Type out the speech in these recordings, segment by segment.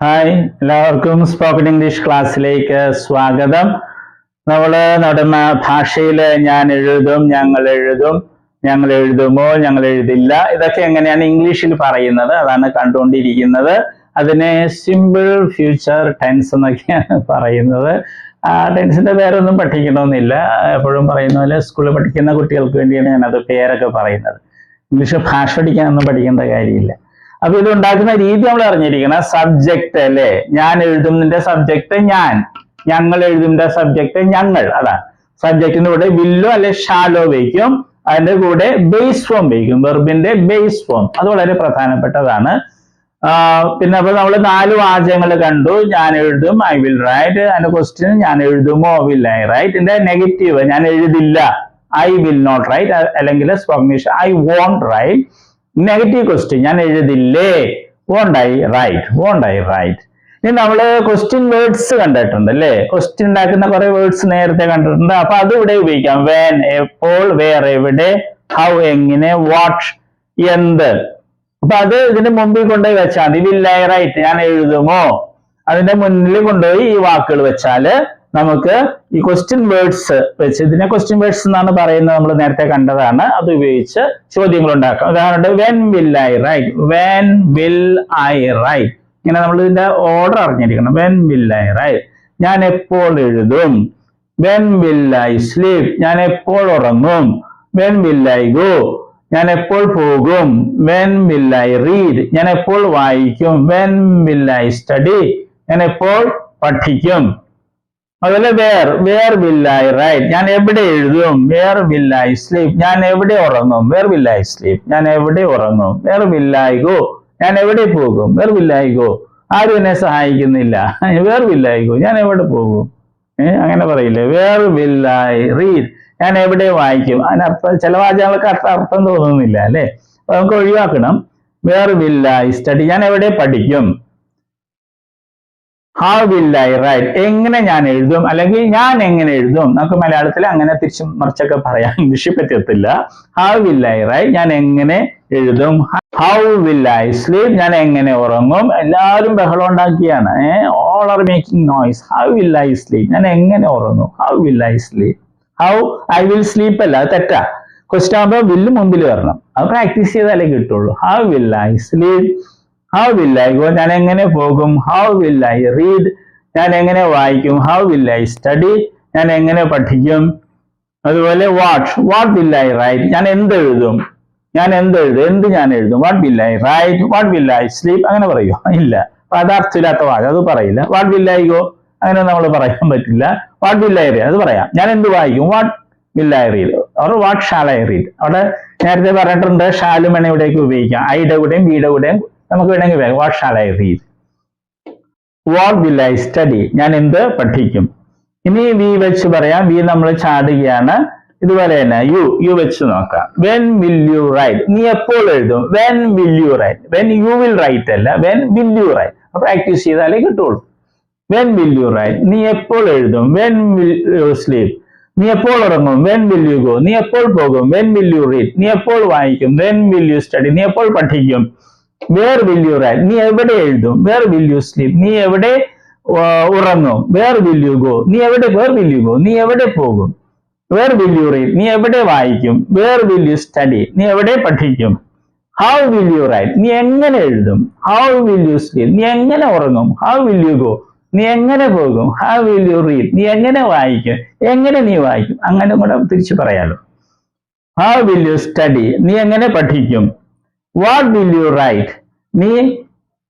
Hi, എല്ലാവർക്കും spoken English ക്ലാസ്സിലേക്ക് സ്വാഗതം. നമ്മുടെ ഭാഷയിൽ ഞാൻ എഴുതും, ഞങ്ങൾ എഴുതും, ഞങ്ങൾ എഴുതുമോ, ഞങ്ങൾ എഴുതില്ല, ഇതൊക്കെ എങ്ങനെയാണ് ഇംഗ്ലീഷിൽ പറയുന്നത് അതാണ് കണ്ടുകൊണ്ടിരിക്കുന്നത്. അതിനെ സിമ്പിൾ ഫ്യൂച്ചർ ടെൻസ് എന്നൊക്കെയാണ് പറയുന്നത്. ആ ടെൻസിന്റെ പേരൊന്നും പഠിക്കണമെന്നില്ല. എപ്പോഴും പറയുന്ന പോലെ സ്കൂളിൽ പഠിക്കുന്ന കുട്ടികൾക്ക് വേണ്ടിയാണ് ഞാനത് പേരൊക്കെ പറയുന്നത്. ഇംഗ്ലീഷ് ഭാഷ പഠിക്കാനൊന്നും പഠിക്കേണ്ട കാര്യമില്ല. അപ്പൊ ഇത് ഉണ്ടാക്കുന്ന രീതി നമ്മൾ അറിഞ്ഞിരിക്കണം. സബ്ജക്റ്റ് അല്ലേ, ഞാൻ എഴുതുന്നതിന്റെ സബ്ജക്റ്റ് ഞാൻ, ഞങ്ങൾ എഴുതുന്നതിന്റെ സബ്ജക്റ്റ് ഞങ്ങൾ. അതാണ് സബ്ജക്റ്റിന്റെ കൂടെ വില്ലോ അല്ലെ ഷാലോ വയ്ക്കും, അതിന്റെ കൂടെ ബേസ് ഫോം വയ്ക്കും, വെർബിന്റെ ബേസ് ഫോം. അത് വളരെ പ്രധാനപ്പെട്ടതാണ്. പിന്നെ അപ്പൊ നമ്മൾ 4 വാചകങ്ങൾ കണ്ടു. ഞാൻ എഴുതും, ഐ വിൽ റൈറ്റ്. അതിന്റെ ക്വസ്റ്റ്യൻ ഞാൻ എഴുതുമോ, വിൽ ഐ റൈറ്റ്. ഇതിന്റെ നെഗറ്റീവ് ഞാൻ എഴുതില്ല, ഐ വിൽ നോട്ട് റൈറ്റ്. അല്ലെങ്കിൽ spoken I won't write. Negative question ഞാൻ എഴുതില്ലേ, won't I write, won't I write. ഇനി നമ്മള് ക്വസ്റ്റ്യൻ വേർഡ്സ് കണ്ടിട്ടുണ്ട് അല്ലേ, ക്വസ്റ്റ്യൻ ഉണ്ടാക്കുന്ന കുറെ വേർഡ്സ് നേരത്തെ കണ്ടിട്ടുണ്ട്. അപ്പൊ അത് ഇവിടെ ഉപയോഗിക്കാം. വെൻ, എപ്പോൾ, വേർ, എവിടെ, ഹൗ, എങ്ങനെ, വാട്ട്, എന്ത്. അപ്പൊ അത് ഇതിന്റെ മുമ്പിൽ കൊണ്ടുപോയി വെച്ചാൽ മതി. വിൽ ഐ റൈറ്റ്, ഞാൻ എഴുതുമോ, അതിന്റെ മുന്നിൽ കൊണ്ടുപോയി ഈ വാക്കുകൾ വെച്ചാല് നമുക്ക് ഈ ക്വസ്റ്റ്യൻ വേർഡ്സ് വെച്ച്, ഇതിനെ ക്വസ്റ്റ്യൻ വേർഡ്സ് എന്നാണ് പറയുന്നത്, നമ്മൾ നേരത്തെ കണ്ടതാണ്. അത് ഉപയോഗിച്ച് ചോദ്യങ്ങൾ ഉണ്ടാക്കാം. ഉദാഹരണം when will I write, when will I write. ഇങ്ങനെ നമ്മൾ ഇതിന്റെ ഓർഡർ അറിഞ്ഞിരിക്കണം. വെൻ വിൽ ഐ റൈറ്റ്, ഞാൻ എപ്പോൾ എഴുതും. വെൻ വിൽ ഐ സ്ലീപ്, ഞാൻ എപ്പോൾ ഉറങ്ങും. വെൻ വിൽ ഐ ഗോ, ഞാൻ എപ്പോൾ പോകും. വെൻ വിൽ ഐ റീഡ്, ഞാൻ എപ്പോൾ വായിക്കും. വെൻ വിൽ ഐ സ്റ്റഡി, ഞാൻ എപ്പോൾ പഠിക്കും. അതുപോലെ വേർ വിൽ ഐ റൈറ്റ്, ഞാൻ എവിടെ എഴുതും. വേർ വിൽ ഐ സ്ലീപ്, ഞാൻ എവിടെ ഉറങ്ങും. വേർ വിൽ ഐ സ്ലീപ്, ഞാൻ എവിടെ ഉറങ്ങും. വേർ വിൽ ഐ ഗോ, ഞാൻ എവിടെ പോകും. വേർ വിൽ ഐ ഗോ, ആരും എന്നെ സഹായിക്കുന്നില്ല. വേർ വിൽ ഐ ഗോ, ഞാൻ എവിടെ പോകും. അങ്ങനെ പറയില്ലേ. വേർ വിൽ ഐ റീഡ്, ഞാൻ എവിടെ വായിക്കും. അതിനർത്ഥം ചില വാചകങ്ങൾക്ക് അർത്ഥം തോന്നുന്നില്ല അല്ലെ, അപ്പൊ നമുക്ക് ഒഴിവാക്കണം. വേർ വിൽ ഐ സ്റ്റഡി, ഞാൻ എവിടെ പഠിക്കും. ഹൗ വിൽ ഐ റൈറ്റ്, എങ്ങനെ ഞാൻ എഴുതും, അല്ലെങ്കിൽ ഞാൻ എങ്ങനെ എഴുതും. നമുക്ക് മലയാളത്തിൽ അങ്ങനെ തിരിച്ചും മറിച്ചൊക്കെ പറയാം, ഇംഗ്ലീഷിൽ പറ്റത്തില്ല. ഹൗ വിൽ ഐ റൈറ്റ്, ഞാൻ എങ്ങനെ എഴുതും. ഹൗ വിൽ ഐ സ്ലീപ്, ഞാൻ എങ്ങനെ ഉറങ്ങും. എല്ലാവരും ബഹളം ഉണ്ടാക്കിയാണ്. All are making noise. How will I sleep, ഞാൻ എങ്ങനെ ഉറങ്ങും. How will I sleep. How I will sleep അല്ല, അത് തെറ്റാ. ക്വസ്റ്റ്യൻ ആകുമ്പോൾ വില്ല് മുമ്പിൽ വരണം. അത് പ്രാക്ടീസ് ചെയ്താലേ കിട്ടുള്ളൂ. How will I sleep. How will I go, ഞാൻ എങ്ങനെ പോകും. ഹൗ വിൽ ഐ റീഡ്, ഞാൻ എങ്ങനെ വായിക്കും. ഹൗ വിൽ ഐ സ്റ്റഡി, ഞാൻ എങ്ങനെ പഠിക്കും. അതുപോലെ വാട്ട് വിൽ ഐ റൈറ്റ്, ഞാൻ എന്ത് എഴുതും. ഞാൻ എന്ത് ഞാൻ എഴുതും. What will I write. What will I sleep, അങ്ങനെ പറയുമോ? ഇല്ല. അത് അർത്ഥമില്ലാത്ത വാചകം, അത് പറയില്ല. വാട്ട് വിൽ ഐ ഗോ, അങ്ങനെ നമ്മൾ പറയാൻ പറ്റില്ല. വാട്ട് വിൽ ഐ റീഡ്, അത് പറയാം. ഞാൻ എന്ത് വായിക്കും. What will I read or what shall I read. അവിടെ നേരത്തെ പറഞ്ഞിട്ടുണ്ട്, ഷാലും വേണം ഇവിടേക്ക് ഉപയോഗിക്കാം. ഐയുടെ കൂടെയും ബിയുടെ കൂടെയും നമുക്ക് വേണമെങ്കിൽ what shall I read. What will I study, ഞാൻ എന്ത് പഠിക്കും. ഇനി വി വെച്ച് പറയാം. വി നമ്മൾ ചാടുകയാണ്. ഇതുപോലെ തന്നെ യു വെച്ച് നോക്കാം. വെൻ വിൽ യു റൈറ്റ്, നീ എപ്പോൾ എഴുതും. When will you write. When you will write അല്ല, when will you write. Practice ചെയ്താലേ കിട്ടുള്ളൂ. വെൻ വിൽ യു റൈറ്റ്, നീ എപ്പോൾ എഴുതും. വെൻ വിൽ യു സ്ലീപ്, നീ എപ്പോൾ ഉറങ്ങും. വെൻ വിൽ യു ഗോ, നീ എപ്പോൾ പോകും. വെൻ വിൽ യു റീഡ്, നീ എപ്പോൾ വായിക്കും. വെൻ വിൽ യു സ്റ്റഡി, നീ എപ്പോൾ പഠിക്കും. വേർ വിൽ യു റൈറ്റ്, നീ എവിടെ എഴുതും. വേർ വിൽ യു സ്ലീപ്, നീ എവിടെ ഉറങ്ങും. Where will you go, where will you go, നീ എവിടെ പോകും. വേർ വിൽ യു റീഡ്, നീ എവിടെ വായിക്കും. വേർ വിൽ യു സ്റ്റഡി, നീ എവിടെ പഠിക്കും. ഹൗ വിൽ യു റൈറ്റ്, നീ എങ്ങനെ എഴുതും. ഹൗ വിൽ യു സ്ലീപ്, നീ എങ്ങനെ ഉറങ്ങും. ഹൗ വിൽ യു ഗോ, നീ എങ്ങനെ പോകും. ഹൗ വിൽ യു റീഡ്, നീ എങ്ങനെ വായിക്കും. എങ്ങനെ നീ വായിക്കും. അങ്ങനെ കൂടെ തിരിച്ചു പറയാലോ. ഹൗ വിൽ യു സ്റ്റഡി, നീ എങ്ങനെ പഠിക്കും. വാട്ട് വിൽ യു റൈറ്റ്, നീ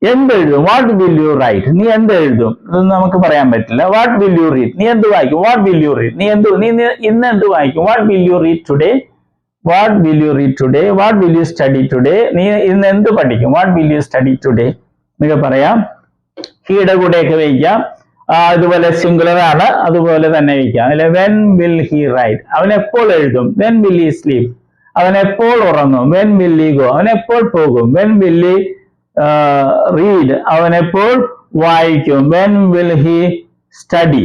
എന്ത് എഴുതും. വാട്ട് വിൽ യു റൈറ്റ്, നീ എന്ത് എഴുതും. ഇതൊന്നും നമുക്ക് പറയാൻ പറ്റില്ല. വാട്ട് വിൽ യു റീഡ്, നീ എന്ത് വായിക്കും. വാട്ട് വിൽ യു റീഡ്, നീ ഇന്ന് എന്ത് വായിക്കും. What will you read today. What will you read today. What will you study today, നീ ഇന്ന് എന്ത് പഠിക്കും. What will you study today എന്നൊക്കെ പറയാം. ഹീയുടെ കൂടെയൊക്കെ വയ്ക്കാം. അതുപോലെ സിംഗുലർ ആണ്, അതുപോലെ തന്നെ വയ്ക്കാം. അല്ലെ വെൻ വിൽ ഹി റൈറ്റ്, അവൻ എപ്പോൾ എഴുതും. വെൻ വിൽ ഹി സ്ലീപ്, അവൻ എപ്പോൾ ഉറങ്ങും. വെൻ വിൽ ഹി ഗോ, അവൻ എപ്പോൾ പോകും. വെൻ വിൽ ഹി റീഡ്, അവൻ എപ്പോൾ വായിക്കും. വെൻ വിൽ ഹി സ്റ്റഡി,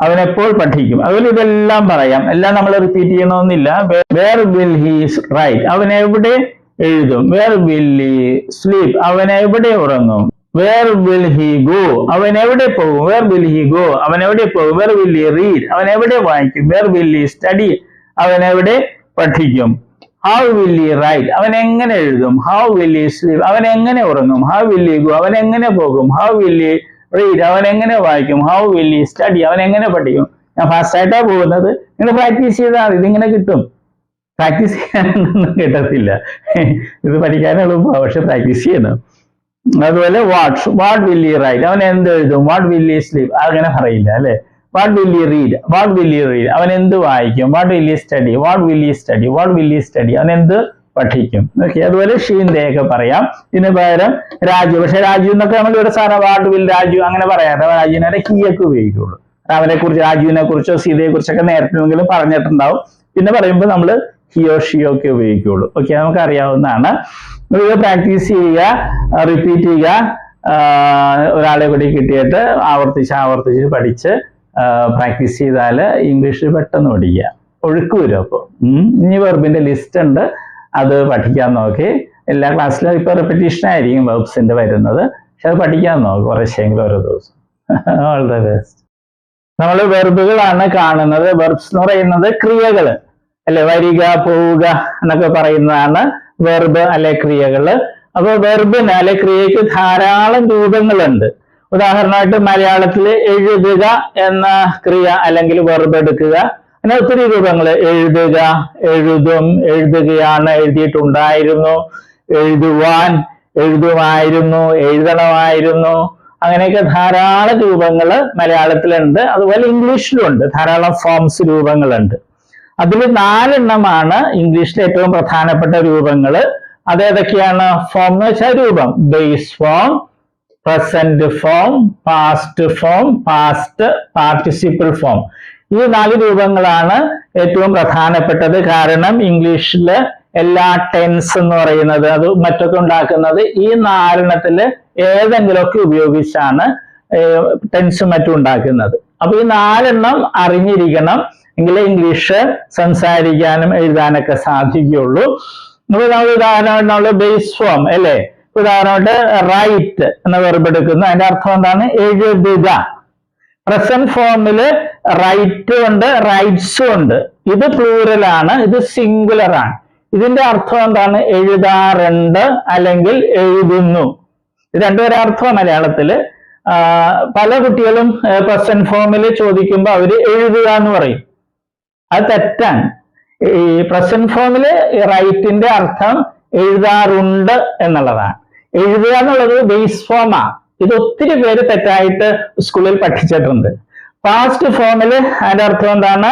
അവൻ എപ്പോൾ പഠിക്കും. അതുപോലെ ഇതെല്ലാം പറയാം. എല്ലാം നമ്മൾ റിപ്പീറ്റ് ചെയ്യണമെന്നില്ല. വേർ വിൽ ഹി റൈറ്റ്, അവൻ എവിടെ എഴുതും. വേർ വിൽ ഹി സ്ലീപ്, അവൻ എവിടെ ഉറങ്ങും. വേർ വിൽ ഹി ഗോ, അവൻ എവിടെ പോകും? വേർ വിൽ ഹി ഗോ, അവൻ എവിടെ പോകും? വേർ വിൽ ഹി റീഡ്, അവൻ എവിടെ വായിക്കും? വേർ വിൽ ഹി സ്റ്റഡി, അവൻ എവിടെ പഠിക്കും? ഹൗ വിൽ ഹി റൈറ്റ്, അവൻ എങ്ങനെ എഴുതും? ഹൗ വിൽ ഹി സ്ലീപ്, അവൻ എങ്ങനെ ഉറങ്ങും? ഹൗ വിൽ ഹി ഗോ, അവൻ എങ്ങനെ പോകും? ഹൗ വിൽ ഹി റീഡ്, അവൻ എങ്ങനെ വായിക്കും? ഹൗ വിൽ ഹി സ്റ്റഡി, അവൻ എങ്ങനെ പഠിക്കും? ഞാൻ ഫാസ്റ്റ് ആയിട്ടാ പോകുന്നത്, നിങ്ങൾ പ്രാക്ടീസ് ചെയ്താൽ മതി, ഇതിങ്ങനെ കിട്ടും. പ്രാക്ടീസ് ചെയ്യാനൊന്നും കിട്ടത്തില്ല, ഇത് പഠിക്കാൻ എളുപ്പമാണ്, പക്ഷെ പ്രാക്ടീസ് ചെയ്യണം. അതുപോലെ വാട്ട് വിൽ ഹി റൈറ്റ്, അവൻ എന്ത് എഴുതും? വാട്ട് വിൽ ഹി സ്ലീപ്, അങ്ങനെ പറയില്ല അല്ലെ. What will he read, what will he read, അവൻ എന്ത് വായിക്കും? What will he study, what will he study, what will he study, അവൻ എന്ത് പഠിക്കും? ഓക്കെ, അതുപോലെ ഷീന്ദയൊക്കെ പറയാം. ഇതിന് പകരം രാജു, പക്ഷെ രാജു എന്നൊക്കെ നമ്മൾ ഇവിടെ സാറ വാട്ട് വിൽ രാജു അങ്ങനെ പറയാതെ രാജുവിനെ ഹി ഒക്കെ ഉപയോഗിക്കുള്ളൂ. അവനെ കുറിച്ച്, രാജുവിനെ കുറിച്ചോ സീതയെ കുറിച്ചൊക്കെ നേരത്തെങ്കിലും പറഞ്ഞിട്ടുണ്ടാവും. പിന്നെ പറയുമ്പോൾ നമ്മൾ ഹിയോ ഷിയോ ഒക്കെ ഉപയോഗിക്കുള്ളൂ. ഓക്കെ, നമുക്ക് അറിയാവുന്നതാണ്. ഇത് പ്രാക്ടീസ് ചെയ്യുക, റിപ്പീറ്റ് ചെയ്യുക. ഒരാളെ കൂടി കിട്ടിയിട്ട് ആവർത്തിച്ച് പഠിച്ച് പ്രാക്ടീസ് ചെയ്താൽ ഇംഗ്ലീഷ് പെട്ടെന്ന് പഠിക്കുക, ഒഴുക്ക് വരും. അപ്പോൾ ഇനി വെർബിന്റെ ലിസ്റ്റ് ഉണ്ട്, അത് പഠിക്കാൻ നോക്കി. എല്ലാ ക്ലാസ്സിലും ഇപ്പൊ റിപ്പറ്റീഷൻ ആയിരിക്കും വെർബ്സിന്റെ വരുന്നത്, പക്ഷെ അത് പഠിക്കാൻ നോക്കും കുറച്ചെങ്കിലും ഓരോ ദിവസം. All the best. നമ്മൾ വെർബുകളാണ് കാണുന്നത്. വെർബ്സ് എന്ന് പറയുന്നത് ക്രിയകൾ അല്ലെ, വരിക, പോവുക എന്നൊക്കെ പറയുന്നതാണ് വെർബ് അല്ലെ ക്രിയകള്. അപ്പൊ വെർബിന് അല്ലെ ക്രിയക്ക് ധാരാളം രൂപങ്ങളുണ്ട്. ഉദാഹരണമായിട്ട് മലയാളത്തിൽ എഴുതുക എന്ന ക്രിയ അല്ലെങ്കിൽ വെർബ് എടുക്കുക, അങ്ങനെ ഒത്തിരി രൂപങ്ങൾ. എഴുതുക, എഴുതും, എഴുതുകയാണ്, എഴുതിയിട്ടുണ്ടായിരുന്നു, എഴുതുവാൻ, എഴുതുമായിരുന്നു, എഴുതണമായിരുന്നു, അങ്ങനെയൊക്കെ ധാരാളം രൂപങ്ങൾ മലയാളത്തിലുണ്ട്. അതുപോലെ ഇംഗ്ലീഷിലുണ്ട് ധാരാളം ഫോംസ്, രൂപങ്ങളുണ്ട്. അതിൽ 4 എണ്ണമാണ് ഇംഗ്ലീഷിലെ ഏറ്റവും പ്രധാനപ്പെട്ട രൂപങ്ങൾ. അതേതൊക്കെയാണ്? ഫോം എന്ന് വെച്ചാൽ രൂപം. Base form, present form, past form, past participle form. ഈ 4 രൂപങ്ങളാണ് ഏറ്റവും പ്രധാനപ്പെട്ടത്. കാരണം ഇംഗ്ലീഷില് എല്ലാ ടെൻസ് എന്ന് പറയുന്നത് അത് മറ്റൊക്കെ ഉണ്ടാക്കുന്നത് ഈ 4 എണ്ണത്തില് ഏതെങ്കിലുമൊക്കെ ഉപയോഗിച്ചാണ് ടെൻസും മറ്റും ഉണ്ടാക്കുന്നത്. അപ്പൊ ഈ 4 എണ്ണം അറിഞ്ഞിരിക്കണം, എങ്കിലേ ഇംഗ്ലീഷ് സംസാരിക്കാനും എഴുതാനൊക്കെ സാധിക്കുകയുള്ളൂ. ഉദാഹരണമായിട്ട് നമ്മൾ ബേസ് ഫോം അല്ലെ, ഉദാഹരണമായിട്ട് റൈറ്റ് എന്ന വെർബ് എടുക്കുന്നു, അതിന്റെ അർത്ഥം എന്താണ്? എഴുതുക. പ്രസന്റ് ഫോമില് റൈറ്റും ഉണ്ട്, റൈറ്റ്സും ഉണ്ട്. ഇത് പ്ലൂറലാണ്, ഇത് സിംഗുലർ ആണ്. ഇതിന്റെ അർത്ഥം എന്താണ്? എഴുതാറുണ്ട് അല്ലെങ്കിൽ എഴുതുന്നു. ഇത് രണ്ടുപേരെ അർത്ഥം മലയാളത്തില്. പല കുട്ടികളും പ്രസന്റ് ഫോമിൽ ചോദിക്കുമ്പോൾ അവര് എഴുതുക എന്ന് പറയും. അത് തെറ്റാണ്. ഈ പ്രസന്റ് ഫോമില് റൈറ്റിന്റെ അർത്ഥം എഴുതാറുണ്ട് എന്നുള്ളതാണ്. എഴുതുക എന്നുള്ളത് ബേസ് ഫോമാണ്. ഇത് ഒത്തിരി പേര് തെറ്റായിട്ട് സ്കൂളിൽ പഠിച്ചിട്ടുണ്ട്. പാസ്റ്റ് ഫോമില് അതിന്റെ അർത്ഥം എന്താണ്?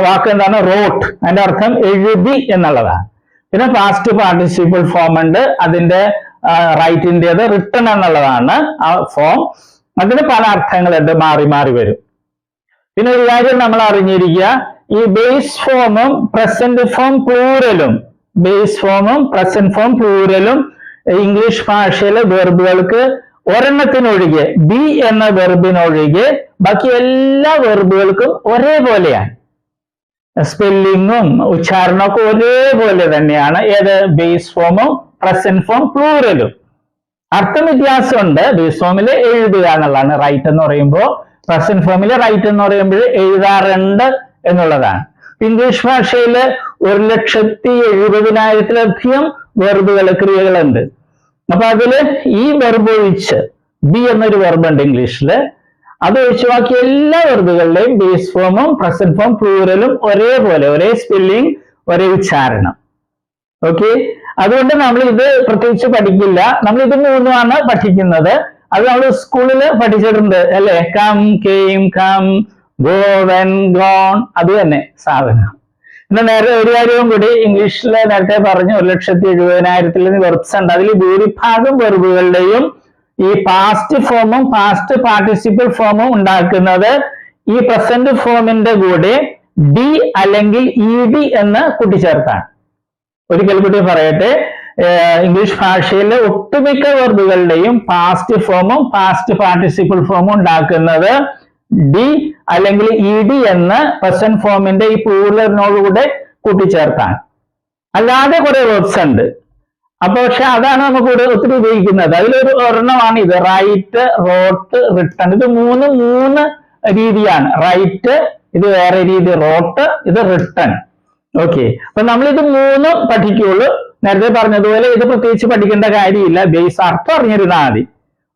വാക്ക് എന്താണ്? റോട്ട്. അതിന്റെ അർത്ഥം എഴുതി എന്നുള്ളതാണ്. പിന്നെ പാസ്റ്റ് പാർട്ടിസിപ്പിൾ ഫോം ഉണ്ട്, അതിന്റെ റൈറ്റിൻ്റെത് റിട്ടൺ എന്നുള്ളതാണ് ആ ഫോം. അതിന് പല അർത്ഥങ്ങളുണ്ട്, മാറി മാറി വരും. പിന്നെ ഒരു കാര്യം നമ്മൾ അറിഞ്ഞിരിക്കുക, ഈ ബേസ് ഫോമും പ്രസന്റ് ഫോം പ്ലൂറലും, ബേസ് ഫോമും പ്രസന്റ് ഫോം പ്ലൂറലും ഇംഗ്ലീഷ് ഭാഷയിലെ വെർബുകൾക്ക് ഒരെണ്ണത്തിനൊഴികെ, ബി എന്ന വെർബിനൊഴികെ ബാക്കി എല്ലാ വെർബുകൾക്കും ഒരേപോലെയാണ്. സ്പെല്ലിങ്ങും ഉച്ചാരണമൊക്കെ ഒരേപോലെ തന്നെയാണ്. ഏത്? ബേസ് ഫോമും പ്രസന്റ് ഫോം പ്ലൂറലും. അർത്ഥം വ്യത്യാസമുണ്ട്. ബേസ് ഫോമില് എഴുതുക എന്നുള്ളതാണ് റൈറ്റ് എന്ന് പറയുമ്പോൾ, പ്രസന്റ് ഫോമില് റൈറ്റ് എന്ന് പറയുമ്പോൾ എഴുതാറുണ്ട് എന്നുള്ളതാണ്. ഇംഗ്ലീഷ് ഭാഷയില് 1,70,70,000-ലധികം വെർബുകൾ, ക്രിയകളുണ്ട്. അപ്പൊ അതില് ഈ വെർബ് ഒഴിച്ച്, ബി എന്നൊരു വെർബ് ഉണ്ട് ഇംഗ്ലീഷില്, അത് ഒഴിച്ച് ബാക്കി എല്ലാ വെർബുകളുടെയും ബേസ് ഫോമും പ്രസന്റ് ഫോം പ്ലൂറലും ഒരേപോലെ, ഒരേ സ്പെല്ലിംഗ്, ഒരേ ഉച്ചാരണം. ഓക്കെ, അതുകൊണ്ട് നമ്മൾ ഇത് പ്രത്യേകിച്ച് പഠിക്കില്ല. നമ്മൾ ഇത് 3 പഠിക്കുന്നത്. അത് നമ്മൾ സ്കൂളിൽ പഠിച്ചിട്ടുണ്ട് അല്ലെ. Come, came, come, go, went, gone, അത് തന്നെ സാധനം. പിന്നെ നേരെ ഒരു കാര്യവും കൂടി, ഇംഗ്ലീഷിൽ നേരത്തെ പറഞ്ഞു 1,70,70,000 വെർബ്സ് ഉണ്ട്. അതിൽ ഭൂരിഭാഗം വെർബുകളുടെയും ഈ പാസ്റ്റ് ഫോമും പാസ്റ്റ് പാർട്ടിസിപ്പിൾ ഫോമും ഉണ്ടാക്കുന്നത് ഈ പ്രസന്റ് ഫോമിന്റെ കൂടെ ഡി അല്ലെങ്കിൽ ഇ ഡി എന്ന് കൂട്ടിച്ചേർത്താണ്. ഒരിക്കൽ കൂടി പറയട്ടെ, ഇംഗ്ലീഷ് ഭാഷയിലെ ഒട്ടുമിക്ക വെർബുകളുടെയും പാസ്റ്റ് ഫോമും പാസ്റ്റ് പാർട്ടിസിപ്പിൾ ഫോമും ഉണ്ടാക്കുന്നത് ഡി അല്ലെങ്കിൽ ഇ ഡി എന്ന് പ്രസന്റ് ഫോമിന്റെ ഈ പ്ലൂറലിനോടുകൂടെ കൂട്ടിച്ചേർത്താണ്. അല്ലാതെ കുറെ വെർബ്സ് ഉണ്ട്, അപ്പൊ പക്ഷെ അതാണ് നമുക്ക് ഒത്തിരി ഉപയോഗിക്കുന്നത്. അതിലൊരു ഒരെണ്ണമാണ് ഇത്, റൈറ്റ്, റോട്ട്, റിട്ടൺ. ഇത് മൂന്ന് രീതിയാണ്. റൈറ്റ്, ഇത് വേറെ രീതി, റോട്ട്, ഇത് റിട്ടൺ. ഓക്കെ, അപ്പൊ നമ്മൾ ഇത് മൂന്നും പഠിക്കുള്ളൂ. നേരത്തെ പറഞ്ഞതുപോലെ ഇത് പ്രത്യേകിച്ച് പഠിക്കേണ്ട കാര്യമില്ല, ബേസ് അർത്ഥം അറിഞ്ഞിരുന്നാൽ മതി.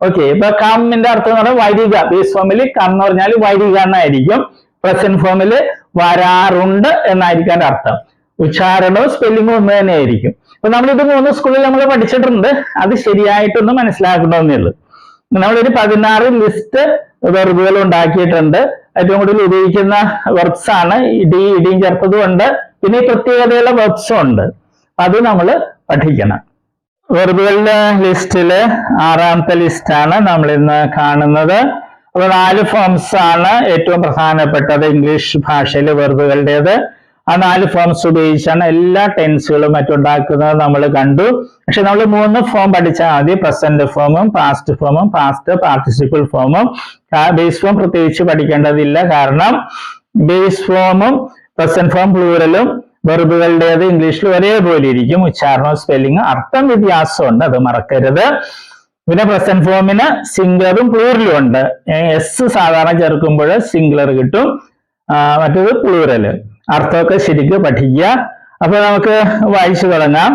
ഓക്കെ, ഇപ്പൊ കമ്മിന്റെ അർത്ഥം എന്ന് പറഞ്ഞാൽ വരിക. ബേസ് ഫോമിൽ കം എന്ന് പറഞ്ഞാൽ വരിക എന്നായിരിക്കും. പ്രസന്റ് ഫോമിൽ വരാറുണ്ട് എന്നായിരിക്കും അതിന്റെ അർത്ഥം. ഉച്ചാരണവും സ്പെല്ലിങ്ങും ഒന്ന് തന്നെ ആയിരിക്കും. അപ്പൊ നമ്മളിത് മൂന്ന് സ്കൂളിൽ നമ്മൾ പഠിച്ചിട്ടുണ്ട്. അത് ശരിയായിട്ടൊന്ന് മനസ്സിലാക്കണമെന്നേ ഉള്ളൂ. നമ്മളൊരു 16 ലിസ്റ്റ് വെർബുകൾ ഉണ്ടാക്കിയിട്ടുണ്ട്. ഏറ്റവും കൂടുതൽ ഉപയോഗിക്കുന്ന വെർബ്സ് ആണ്. ഇടിയും ചേർത്തതും ഉണ്ട്, പിന്നെ ഈ പ്രത്യേകതയുള്ള വെർബ്സും ഉണ്ട്. അത് നമ്മൾ പഠിക്കണം. വെർബുകളുടെ ലിസ്റ്റില് 6ാമത്തെ ലിസ്റ്റാണ് നമ്മൾ ഇന്ന് കാണുന്നത്. അപ്പോൾ 4 ഫോംസ് ആണ് ഏറ്റവും പ്രധാനപ്പെട്ടത് ഇംഗ്ലീഷ് ഭാഷയിൽ വെർബുകളുടേത്. ആ 4 ഫോംസ് ഉപയോഗിച്ചാണ് എല്ലാ ടെൻസുകളും മറ്റുണ്ടാക്കുന്നത് നമ്മൾ കണ്ടു. പക്ഷെ നമ്മൾ 3 ഫോം പഠിച്ചാൽ മതി. പ്രസന്റ് ഫോമും പാസ്റ്റ് ഫോമും പാസ്റ്റ് പാർട്ടിസിപ്പിൾ ഫോമും. ബേസ് ഫോം പ്രത്യേകിച്ച് പഠിക്കേണ്ടതില്ല, കാരണം ബേസ് ഫോമും പ്രസന്റ് ഫോം പ്ലൂറലും വെർബുകളുടേത് ഇംഗ്ലീഷിൽ ഒരേപോലെ ഇരിക്കും. ഉച്ചാരണവും സ്പെല്ലിങ്ങും അർത്ഥം വ്യത്യാസമുണ്ട്, അത് മറക്കരുത്. പിന്നെ പ്രസന്റ് ഫോമിന് സിംഗുലറും പ്ലൂറലും ഉണ്ട്. എസ് സാധാരണ ചേർക്കുമ്പോൾ സിംഗുലർ കിട്ടും, മറ്റേത് പ്ലൂറല്. അർത്ഥമൊക്കെ ശരിക്കും പഠിക്കുക. അപ്പൊ നമുക്ക് വായിച്ചു തുടങ്ങാം.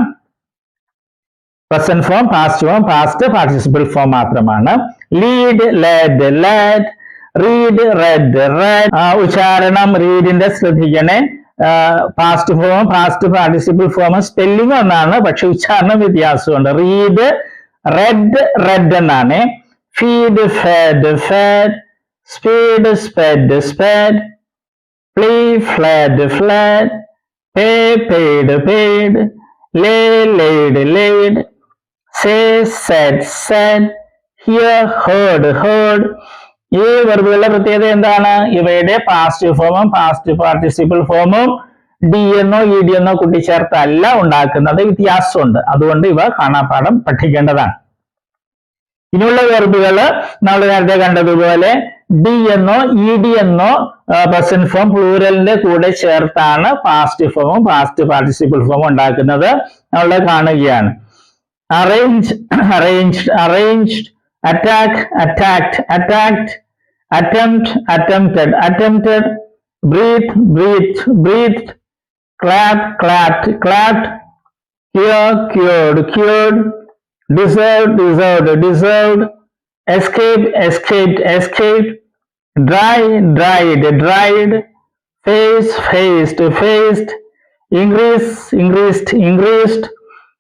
Present form, past form, past participle form മാത്രമാണ്. Lead, led, led. Read, read, read. ഉച്ചാരണം റീഡിന്റെ ശ്രദ്ധിക്കണേ. Past form, past participle form spelling ഒന്നാണ്, പക്ഷെ ഉച്ചാരണം വ്യത്യാസമുണ്ട്. റീഡ്, റെഡ്, റെഡ് എന്നാണ്. Feed, fed, fed. Speed, sped, sped. Flee, fled, fled. Pay, paid, paid. Lay, laid, laid. Say, said, said. Hear, heard, heard. ഈ വെർബുകളുടെ പ്രത്യേകത എന്താണ്? ഇവയുടെ പാസ്റ്റ് ഫോമും പാസ്റ്റ് പാർട്ടിസിപ്പിൾ ഫോമും ഡി എന്നോ ഇ ഡി എന്നോ കൂട്ടിച്ചേർത്തല്ല ഉണ്ടാക്കുന്നത്, വ്യത്യാസമുണ്ട്. അതുകൊണ്ട് ഇവ കാണാപ്പാഠം പഠിക്കേണ്ടതാണ്. ഇനിയുള്ള വെർബുകൾ നമ്മൾ നേരത്തെ കണ്ടതുപോലെ ഡി എന്നോ ഇ ഡി എന്നോ പ്രസന്റ് ഫോം പ്ലൂറലിന്റെ കൂടെ ചേർത്താണ് പാസ്റ്റ് ഫോമും പാസ്റ്റ് പാർട്ടിസിപ്പിൾ ഫോമും ഉണ്ടാക്കുന്നത്. നമ്മൾ കാണുകയാണ്. Arrange, arranged, arranged. Attack, attacked, attacked. Attempt, attempted, attempted. Breathe, breathed, breathed. Clap, clapped, clapped. Cure, cured, cured. Deserved, deserved, deserved. Escape, escaped, escaped. Dry, dried, dried. Face, faced, faced. Increase, increased, increased.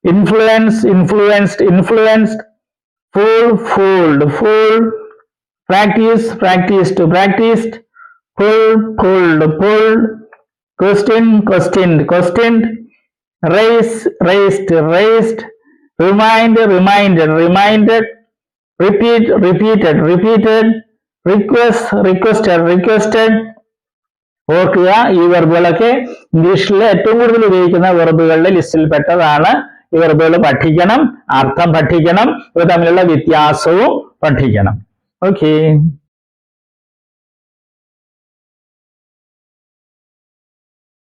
Influence, influenced, influenced. Fool, fooled, fooled. Practice, practiced, practiced. Pull, pulled, pulled. Question, questioned, questioned. Race, raced, raced. Remind, reminded, reminded. Repeat, repeated, repeated. Request, requested, requested. ഓർക്കുക, ഈ വെർബുകളൊക്കെ ഇംഗ്ലീഷിലെ ഏറ്റവും കൂടുതൽ ഉപയോഗിക്കുന്ന വെർബുകളുടെ ലിസ്റ്റിൽ പെട്ടതാണ്. ഈ വെർബുകൾ പഠിക്കണം, അർത്ഥം പഠിക്കണം, ഇവ തമ്മിലുള്ള വ്യത്യാസവും പഠിക്കണം. ഓക്കെ.